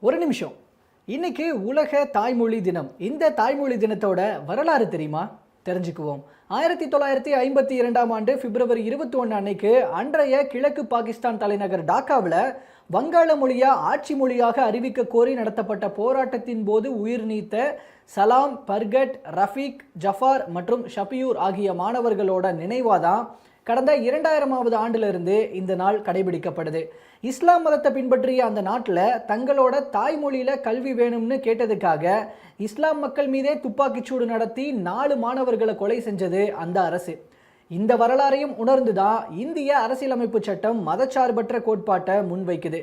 ஒரு நிமிஷம். இன்னைக்கு உலக தாய்மொழி தினம். இந்த தாய்மொழி தினத்தோட வரலாறு தெரியுமா? தெரிஞ்சுக்குவோம். 1952 ஆண்டு பிப்ரவரி 21 அன்னைக்கு அன்றைய கிழக்கு பாகிஸ்தான் தலைநகர் டாக்காவில் வங்காள மொழியா ஆட்சி மொழியாக அறிவிக்க கோரி நடத்தப்பட்ட போராட்டத்தின் போது உயிர் நீத்த சலாம், பர்கட், ரஃபீக், ஜஃபார் மற்றும் ஷபியூர் ஆகிய மாணவர்களோட நினைவாதான் கடந்த 2000ஆவது ஆண்டிலிருந்து இந்த நாள் கடைபிடிக்கப்படுது. இஸ்லாம் மதத்தை பின்பற்றிய அந்த நாட்டில் தங்களோட தாய்மொழியில் கல்வி வேணும்னு கேட்டதுக்காக இஸ்லாம் மக்கள் மீதே துப்பாக்கிச்சூடு நடத்தி 4 மாணவர்களை கொலை செஞ்சது அந்த அரசு. இந்த வரலாறையும் உணர்ந்து தான் இந்திய அரசியலமைப்பு சட்டம் மதச்சார்பற்ற கோட்பாட்டை முன்வைக்குது.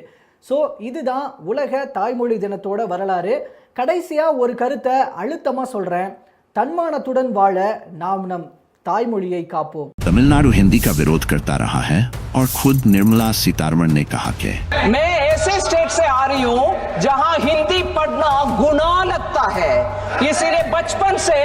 ஸோ இதுதான் உலக தாய்மொழி தினத்தோட வரலாறு. கடைசியாக ஒரு கருத்தை அழுத்தமாக சொல்கிறேன். தன்மானத்துடன் வாழ நாம் நம் ताईमொழியை காப்போம். तमिलनाडु हिंदी का विरोध करता रहा है और खुद निर्मला सीतारमण ने कहा कि मैं ऐसे स्टेट से आ रही हूँ जहाँ हिंदी पढ़ना गुनाह लगता है, इसीलिए बचपन से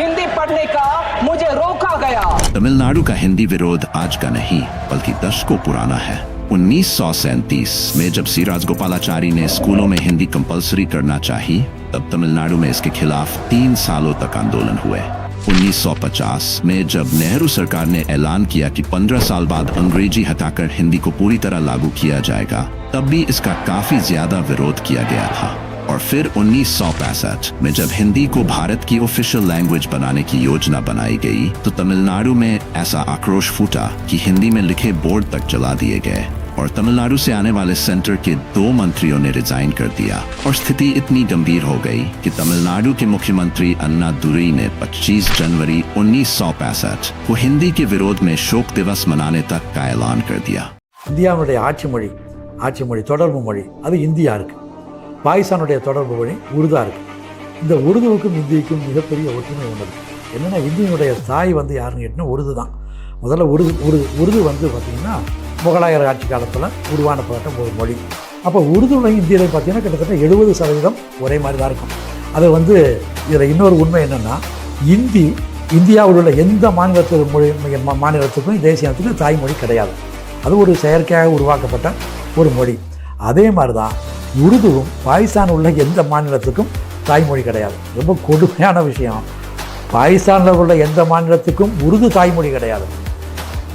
हिंदी पढ़ने का मुझे रोका गया। तमिलनाडु का हिंदी विरोध आज का नहीं बल्कि दशकों पुराना है। 1937 में जब सी राजगोपालाचारी ने स्कूलों में हिंदी कंपलसरी करना चाहिए, तब तमिलनाडु में इसके खिलाफ 3 सालों तक आंदोलन हुए। 1950 में जब नेहरू सरकार ने ऐलान किया कि 15 साल बाद अंग्रेजी हटाकर हिंदी को पूरी तरह लागू किया जाएगा, तब भी इसका काफी ज्यादा विरोध किया गया था। और फिर 1965 में जब हिंदी को भारत की ऑफिशियल लैंग्वेज बनाने की योजना बनाई गई, तो तमिलनाडु में ऐसा आक्रोश फूटा कि हिंदी में लिखे बोर्ड तक जला दिए गए और तमिलनाडु से आने वाले सेंटर के 2 मंत्रियों ने रिजाइन कर दिया। और स्थिति इतनी गंभीर हो गई कि तमिलनाडु के मुख्यमंत्री अन्नादुरई ने 25 जनवरी 1965 को हिंदी के विरोध में शोक दिवस मनाने तक का ऐलान कर दिया। இந்தியாவுடைய ஆட்சி மொழி தொடர்பு மொழி அது இந்தியா இருக்குது. பாகிஸ்தானுடைய தொடர்பு மொழி உருதா இருக்குது. இந்த உருதுவுக்கும் இந்திக்கும் மிகப்பெரிய ஒற்றுமை உள்ளது. என்னென்னா இந்தியனுடைய தாய் யாருன்னு கேட்டினா உருது தான். முதல்ல உருது பார்த்திங்கன்னா முகலாயர் ஆட்சி காலத்தில் உருவானப்பட்ட ஒரு மொழி. அப்போ உருதுலையும் இந்தியிலையும் பார்த்திங்கன்னா கிட்டத்தட்ட 70% ஒரே மாதிரி தான் இருக்கும். அது இதில் இன்னொரு உண்மை என்னென்னா இந்தியாவில் உள்ள எந்த மாநிலத்துக்கும் தேசிய இனத்துக்கும் தாய்மொழி கிடையாது. அது ஒரு செயற்கையாக உருவாக்கப்பட்ட ஒரு மொழி. அதே மாதிரி தான் உருதுவும் பாகிஸ்தான் உள்ள எந்த மாநிலத்துக்கும் தாய்மொழி கிடையாது. ரொம்ப கொடுமையான விஷயம். பாகிஸ்தானில் உள்ள எந்த மாநிலத்துக்கும் உருது தாய்மொழி கிடையாது.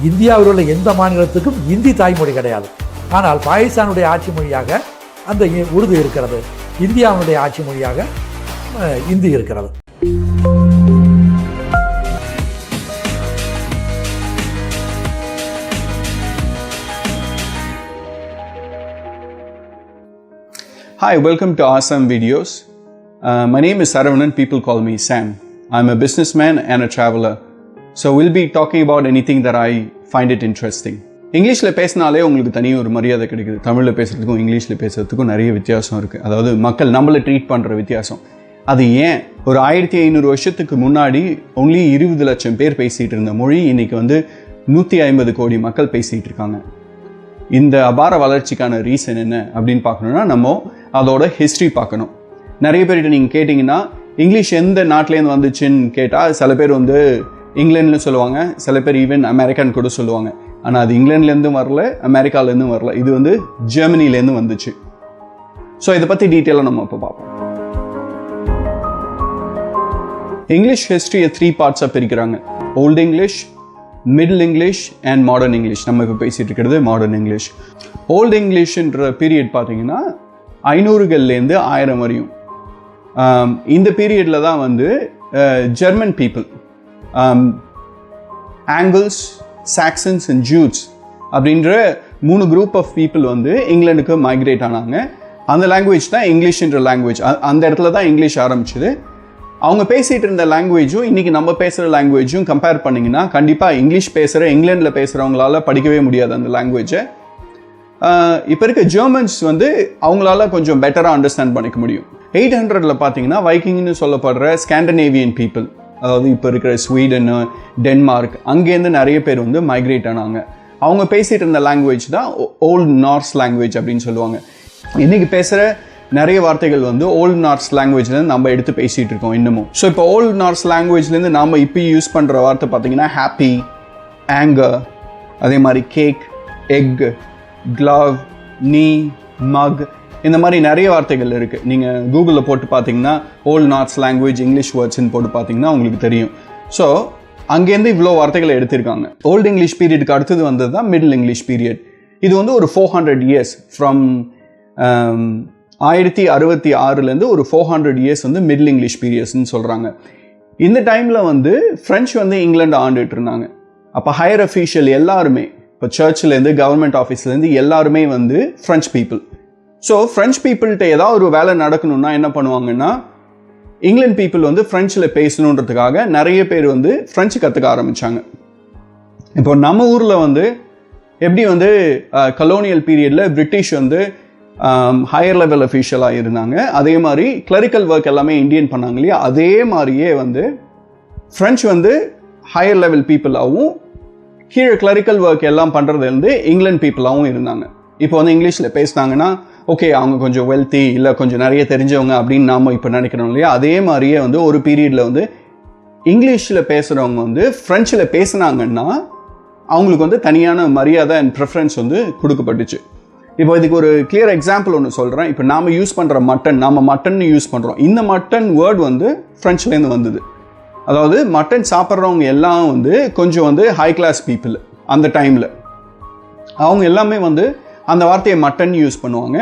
இந்தியாவில் உள்ள எந்த மாநிலத்துக்கும் இந்தி தாய்மொழி கிடையாது. ஆனால் பாகிஸ்தானுடைய ஆட்சி மொழியாக அந்த உருது இருக்கிறது. இந்தியாவுடைய ஆட்சி மொழியாக இந்தி இருக்கிறது. Hi, welcome to Awesome Videos. My name is Saravanan. People call me Sam. I'm a businessman and a traveler. So we'll be talking about anything that I find it interesting. இங்கிலீஷில் பேசினாலே உங்களுக்கு தனியாக ஒரு மரியாதை கிடைக்குது. தமிழில் பேசுகிறதுக்கும் இங்கிலீஷில் பேசுகிறதுக்கும் நிறைய வித்தியாசம் இருக்குது. அதாவது மக்கள் நம்மளை ட்ரீட் பண்ணுற வித்தியாசம். அது ஏன் ஒரு 1500 வருஷத்துக்கு முன்னாடி only 20 லட்சம் பேர் பேசிகிட்டு இருந்த மொழி இன்றைக்கி 150 கோடி மக்கள் பேசிகிட்டு இருக்காங்க. இந்த அபார வளர்ச்சிக்கான ரீசன் என்ன அப்படின்னு பார்க்கணுன்னா நம்ம அதோட ஹிஸ்ட்ரி பார்க்கணும். நிறைய பேர்கிட்ட நீங்கள் கேட்டிங்கன்னா இங்கிலீஷ் எந்த நாட்டிலேருந்து வந்துச்சுன்னு கேட்டால் சில பேர் இங்கிலாந்துன்னு சொல்லுவாங்க, சில பேர் ஈவன் அமெரிக்கான்னு கூட சொல்லுவாங்க. ஆனால் அது இங்கிலாந்துலேருந்தும் வரல, அமெரிக்காலேருந்தும் வரல, இது ஜெர்மனிலேருந்து வந்துச்சு. ஸோ இதை பற்றி டீட்டெயிலாக நம்ம இப்போ பார்ப்போம். இங்கிலீஷ் ஹிஸ்ட்ரியை 3 பார்ட்ஸாக பிரிக்கிறாங்க. Old English, middle English and modern English. நம்ம இப்போ பேசிகிட்டு இருக்கிறது மாடர்ன் இங்கிலீஷ். ஓல்டு இங்கிலீஷ்ன்ற பீரியட் பார்த்தீங்கன்னா 500கள்லேருந்து 1000 வரையும். இந்த பீரியடில் தான் German people, angles, Saxons and Jude's அப்படின்ற 3 குரூப் ஆஃப் பீப்புள் இங்கிலாந்துக்கு மைக்ரேட் ஆனாங்க. அந்த லாங்குவேஜ் தான் இங்கிலீஷ்ன்ற லாங்குவேஜ். அந்த இடத்துல தான் இங்கிலீஷ் ஆரம்பிச்சுது. அவங்க பேசிகிட்டு இருந்த லாங்குவேஜும் இன்றைக்கி நம்ம பேசுகிற லாங்குவேஜும் கம்பேர் பண்ணிங்கன்னா கண்டிப்பாக இங்கிலீஷ் இங்கிலாண்டில் பேசுகிறவங்களால படிக்கவே முடியாது அந்த லாங்குவேஜை. இப்போ இருக்க ஜெர்மன்ஸ் அவங்களால கொஞ்சம் பெட்டராக அண்டர்ஸ்டாண்ட் பண்ணிக்க முடியும். 800 பார்த்தீங்கன்னா வைக்கிங்னு சொல்லப்படுற ஸ்காண்டினேவியன் பீப்புள், அதாவது இப்போ இருக்கிற ஸ்வீடன், டென்மார்க், அங்கேருந்து நிறைய பேர் மைக்ரேட் ஆனாங்க. அவங்க பேசிகிட்டு இருந்த லாங்குவேஜ் தான் ஓல்டு நார்ஸ் லாங்குவேஜ் அப்படின்னு சொல்லுவாங்க. இன்றைக்கி பேசுகிற நிறைய வார்த்தைகள் ஓல்டு நார்ஸ் லாங்குவேஜ்லேருந்து நம்ம எடுத்து பேசிகிட்டு இருக்கோம் இன்னமும். ஸோ இப்போ ஓல்டு நார்ஸ் லாங்குவேஜ்லேருந்து நம்ம இப்போ யூஸ் பண்ணுற வார்த்தை பார்த்தீங்கன்னா ஹாப்பி, ஆங்கர், அதே மாதிரி cake, egg, glove, knee, mug, இந்த மாதிரி நிறைய வார்த்தைகள் இருக்குது. நீங்கள் கூகுளில் போட்டு பார்த்தீங்கன்னா ஓல்ட் நார்த்ஸ் லாங்குவேஜ் இங்கிலீஷ் வேர்ட்ஸ்ன்னு போட்டு பார்த்தீங்கன்னா உங்களுக்கு தெரியும். ஸோ அங்கேருந்து இவ்வளோ வார்த்தைகளை எடுத்திருக்காங்க. ஓல்டு இங்கிலீஷ் பீரியடுக்கு அடுத்தது வந்தது தான் மிடில் இங்கிலீஷ் பீரியட். இது வந்து ஒரு 400 இயர்ஸ் ஃப்ரம் 1066 ஒரு 400 இயர்ஸ் வந்து மிடில் இங்கிலீஷ் பீரியட்ஸ்ன்னு சொல்கிறாங்க. இந்த டைமில் வந்து ஃப்ரெஞ்சு வந்து இங்கிலாந்து ஆண்டுட்டு இருந்தாங்க. அப்போ ஹையர் அஃபீஷியல் எல்லாருமே, இப்போ சர்ச்லேருந்து கவர்மெண்ட் ஆஃபீஸ்லேருந்து எல்லாருமே வந்து ஃப்ரெஞ்ச் பீப்புள். ஸோ ஃப்ரெஞ்ச் பீப்புள்கிட்ட ஏதாவது ஒரு வேலை நடக்கணும்னா என்ன பண்ணுவாங்கன்னா, இங்கிலாந்து பீப்புள் வந்து ஃப்ரெஞ்சில் பேசணுன்றதுக்காக நிறைய பேர் வந்து ஃப்ரெஞ்சு கற்றுக்க ஆரம்பித்தாங்க. இப்போ நம்ம ஊரில் வந்து எப்படி வந்து கலோனியல் பீரியடில் பிரிட்டிஷ் வந்து ஹையர் லெவல் அஃபீஷியலாக இருந்தாங்க, அதே மாதிரி கிளரிக்கல் ஒர்க் எல்லாமே இந்தியன் பண்ணாங்க இல்லையா, அதே மாதிரியே வந்து ஃப்ரெஞ்சு வந்து ஹையர் லெவல் பீப்புளாகவும் கீழே கிளரிக்கல் ஒர்க் எல்லாம் பண்ணுறது வந்து இங்கிலாந்து பீப்புளாகவும் இருந்தாங்க. இப்போ வந்து இங்கிலீஷில் பேசினாங்கன்னா ஓகே அவங்க கொஞ்சம் வெல்த்தி இல்லை கொஞ்சம் நிறைய தெரிஞ்சவங்க அப்படின்னு நாம் இப்போ நினைக்கிறோம் இல்லையா, அதே மாதிரியே வந்து ஒரு பீரியடில் வந்து இங்கிலீஷில் பேசுகிறவங்க வந்து ஃப்ரெஞ்சில் பேசுனாங்கன்னா அவங்களுக்கு வந்து தனியான மரியாதை அண்ட் ப்ரிஃபரன்ஸ் வந்து கொடுக்கப்பட்டுச்சு. இப்போ இதுக்கு ஒரு கிளியர் எக்ஸாம்பிள் ஒன்று சொல்கிறேன். இப்போ நாம் யூஸ் பண்ணுற நம்ம மட்டன் யூஸ் பண்ணுறோம். இந்த மட்டன் வேர்ட் வந்து ஃப்ரெஞ்சுலேருந்து வந்தது. அதாவது மட்டன் சாப்பிட்றவங்க எல்லாம் வந்து கொஞ்சம் வந்து ஹை கிளாஸ் பீப்புள். அந்த டைமில் அவங்க எல்லாமே வந்து அந்த வார்த்தையை மட்டன் யூஸ் பண்ணுவாங்க.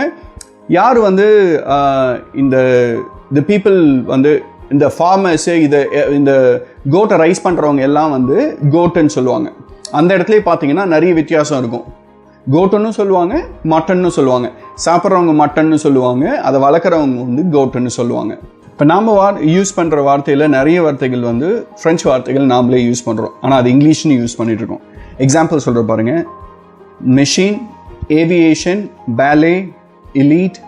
யார் வந்து இந்த பீப்புள் வந்து இந்த ஃபார்மர்ஸு இந்த கோட்டை ரைஸ் பண்ணுறவங்க எல்லாம் வந்து கோட்டுன்னு சொல்லுவாங்க. அந்த இடத்துலேயே பார்த்தீங்கன்னா நிறைய வித்தியாசம் இருக்கும். கோட்டுன்னு சொல்லுவாங்க, மட்டன்னு சொல்லுவாங்க. சாப்பிட்றவங்க மட்டன்னு சொல்லுவாங்க, அதை வளர்க்குறவங்க வந்து கோட்டுன்னு சொல்லுவாங்க. இப்போ நாம் யூஸ் பண்ணுற வார்த்தையில் நிறைய வார்த்தைகள் வந்து ஃப்ரெஞ்சு வார்த்தைகள் நாமளே யூஸ் பண்ணுறோம், ஆனால் அது இங்கிலீஷ்னு யூஸ் பண்ணிகிட்ருக்கோம். எக்ஸாம்பிள் சொல்கிற பாருங்கள், machine, aviation, ballet, elite,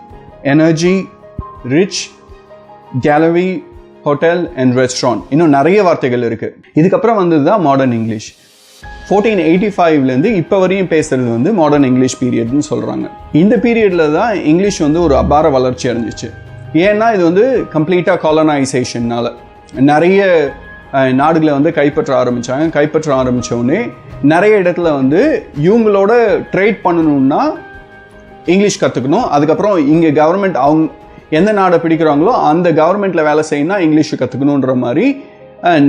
energy, rich, gallery, hotel and restaurant, இன்னும் நிறைய வார்த்தைகள் இருக்குது. இதுக்கப்புறம் வந்தது தான் மாடர்ன் இங்கிலீஷ். 1485 இப்போ வரையும் பேசுகிறது வந்து மாடர்ன் இங்கிலீஷ் பீரியட்னு சொல்கிறாங்க. இந்த பீரியடில் தான் இங்கிலீஷ் வந்து ஒரு அபார வளர்ச்சி அடைஞ்சிச்சு. ஏன்னா இது வந்து கம்ப்ளீட்டாக காலனைசேஷன்னால நிறைய நாடுகளை வந்து கைப்பற்ற ஆரம்பித்தோடனே நிறைய இடத்துல வந்து இவங்களோட ட்ரேட் பண்ணணும்னா இங்கிலீஷ் கற்றுக்கணும். அதுக்கப்புறம் இங்கே கவர்மெண்ட் அவங்க எந்த நாடை பிடிக்கிறாங்களோ அந்த கவர்மெண்ட்டில் வேலை செய்யணும்னா இங்கிலீஷை கற்றுக்கணுன்ற மாதிரி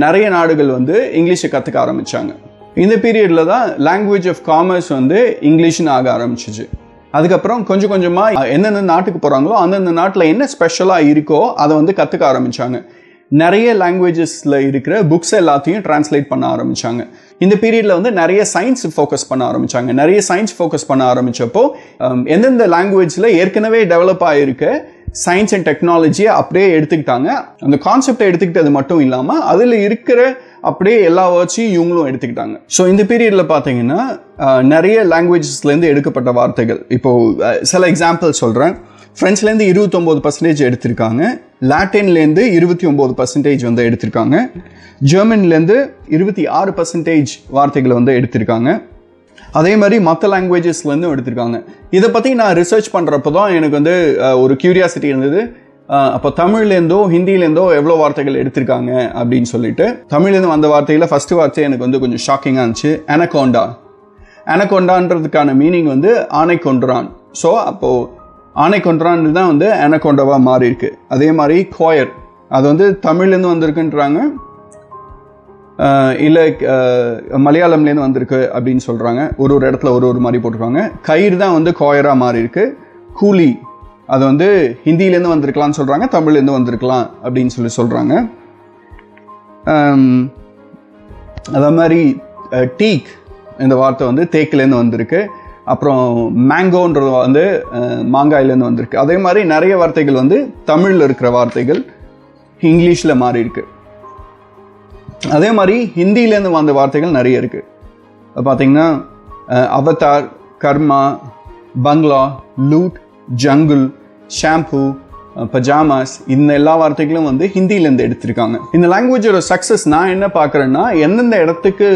நிறைய நாடுகள் வந்து இங்கிலீஷை கற்றுக்க ஆரம்பித்தாங்க. இந்த பீரியடில் தான் லாங்குவேஜ் ஆஃப் காமர்ஸ் வந்து இங்கிலீஷ்னு ஆக ஆரம்பிச்சிச்சு. அதுக்கப்புறம் கொஞ்சம் கொஞ்சமாக எந்தெந்த நாட்டுக்கு போகிறாங்களோ அந்தந்த நாட்டில் என்ன ஸ்பெஷலாக இருக்கோ அதை வந்து கற்றுக்க ஆரம்பித்தாங்க. நிறைய லாங்குவேஜஸில் இருக்கிற புக்ஸ் எல்லாத்தையும் டிரான்ஸ்லேட் பண்ண ஆரம்பித்தாங்க. இந்த பீரியடில் வந்து நிறைய சயின்ஸ் ஃபோக்கஸ் பண்ண ஆரம்பித்தாங்க. நிறைய சயின்ஸ் ஃபோக்கஸ் பண்ண ஆரம்பித்தப்போ எந்தெந்த லாங்குவேஜில் ஏற்கனவே டெவலப் ஆகிருக்க சயின்ஸ் அண்ட் டெக்னாலஜியை அப்படியே எடுத்துக்கிட்டாங்க. அந்த கான்செப்டை எடுத்துக்கிட்டது மட்டும் இல்லாமல் அதில் இருக்கிற அப்படியே எல்லா வேர்ட்ஸையும் இவங்களும் எடுத்துக்கிட்டாங்க. ஸோ இந்த பீரியடில் பார்த்தீங்கன்னா நிறைய லாங்குவேஜஸ்லேருந்து எடுக்கப்பட்ட வார்த்தைகள். இப்போது சில எக்ஸாம்பிள் சொல்கிறேன். ஃப்ரெஞ்சுலேருந்து 29% எடுத்திருக்காங்க, லாட்டின்லேருந்து 29% வந்து எடுத்திருக்காங்க, ஜெர்மன்லேருந்து 26% வார்த்தைகளை வந்து எடுத்திருக்காங்க. அதே மாதிரி மற்ற லாங்குவேஜஸ்லேருந்தும் எடுத்திருக்காங்க. இதை பற்றி நான் ரிசர்ச் பண்ணுறப்போ தான் எனக்கு வந்து ஒரு கியூரியாசிட்டி இருந்தது. அப்போ தமிழ்லேருந்தோ ஹிந்திலேருந்தோ எவ்வளோ வார்த்தைகள் எடுத்திருக்காங்க அப்படின்னு சொல்லிட்டு. தமிழ்லேருந்து வந்த வார்த்தையில் ஃபஸ்ட்டு வார்த்தை எனக்கு வந்து கொஞ்சம் ஷாக்கிங்காக இருந்துச்சு, அனகோண்டான்றதுக்கான மீனிங் வந்து ஆணை கொன்றான். ஸோ அப்போது ஆணை கொன்றான் தான் வந்து அனகோண்டாவாக மாறி இருக்கு. அதே மாதிரி கோயர், அது வந்து தமிழ்லேருந்து வந்திருக்குன்றாங்க, இல்லை மலையாளம்லேருந்து வந்திருக்கு அப்படின்னு சொல்கிறாங்க. ஒரு இடத்துல ஒரு மாதிரி போட்டிருக்காங்க. கயிறு தான் வந்து கோயராக மாறி இருக்கு. கூலி, அது வந்து ஹிந்திலேருந்து வந்திருக்கலாம்னு சொல்கிறாங்க, தமிழ்லேருந்து வந்திருக்கலாம் அப்படின்னு சொல்கிறாங்க. அதே மாதிரி டீக், இந்த வார்த்தை வந்து தேக்கிலேருந்து வந்திருக்கு. அப்புறம் மேங்கோன்றது வந்து மாங்காயிலேருந்து வந்திருக்கு. அதே மாதிரி நிறைய வார்த்தைகள் வந்து தமிழில் இருக்கிற வார்த்தைகள் இங்கிலீஷில் மாறி இருக்கு. அதே மாதிரி ஹிந்திலேருந்து வந்த வார்த்தைகள் நிறைய இருக்குது. பார்த்திங்கன்னா அவதார், கர்மா, பங்களா, லூட், ஜங்குல், ஷாம்பு, பஜாமாஸ், இந்த எல்லா வார்த்தைகளும் வந்து ஹிந்திலேருந்து எடுத்திருக்காங்க. இந்த லாங்குவேஜோட சக்ஸஸ் நான் என்ன பார்க்குறேன்னா, எந்தெந்த இடத்துக்கு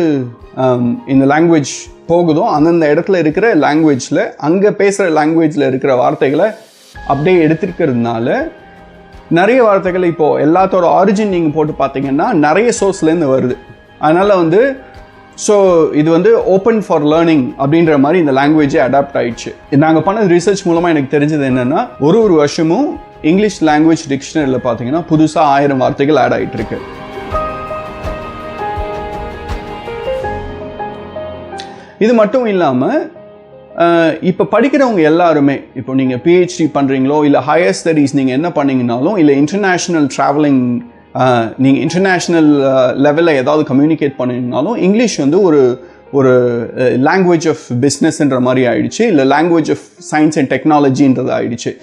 இந்த லாங்குவேஜ் போகுதோ அந்தந்த இடத்துல இருக்கிற லாங்குவேஜில், அங்கே பேசுகிற லாங்குவேஜில் இருக்கிற வார்த்தைகளை அப்படியே எடுத்துருக்கிறதுனால நிறைய வார்த்தைகள் இப்போது எல்லாத்தோட ஆரிஜின் நீங்கள் போட்டு பார்த்தீங்கன்னா நிறைய சோர்ஸ்லேருந்து வருது. அதனால் வந்து ஸோ இது வந்து ஓப்பன் ஃபார் லேர்னிங் அப்படின்ற மாதிரி இந்த லாங்குவேஜே அடாப்ட் ஆயிடுச்சு. நாங்கள் பண்ண ரிசர்ச் மூலமாக எனக்கு தெரிஞ்சது என்னென்னா ஒரு வருஷமும் இங்கிலீஷ் லாங்குவேஜ் டிக்ஷனரியில் பார்த்தீங்கன்னா புதுசாக 1000 வார்த்தைகள் ஆட் ஆகிட்டு இருக்கு. இது மட்டும் இல்லாமல் இப்போ படிக்கிறவங்க எல்லாருமே, இப்போ நீங்கள் பிஹெச்டி பண்ணுறீங்களோ இல்லை ஹையர் ஸ்டடீஸ் நீங்கள் என்ன பண்ணீங்கனாலும், இல்லை இன்டர்நேஷ்னல் ட்ராவலிங் நீங்கள் இன்டர்நேஷ்னல் லெவலில் ஏதாவது கம்யூனிகேட் பண்ணிங்கனாலும் இங்கிலீஷ் வந்து ஒரு லாங்குவேஜ் ஆஃப் பிஸ்னஸ்ன்ற மாதிரி ஆயிடுச்சு, இல்லை லாங்குவேஜ் ஆஃப் சயின்ஸ் அண்ட் டெக்னாலஜின்றது ஆயிடுச்சு.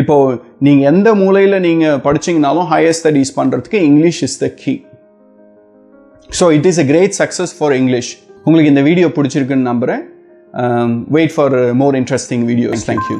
இப்போது நீங்கள் எந்த மூலையில் நீங்கள் படிச்சிங்கனாலும் ஹையர் ஸ்டடீஸ் பண்ணுறதுக்கு English is the key. So it is a great success for English. உங்களுக்கு இந்த வீடியோ பிடிச்சிருக்குன்னு நம்புகிறேன். Wait for more interesting videos. Thank you.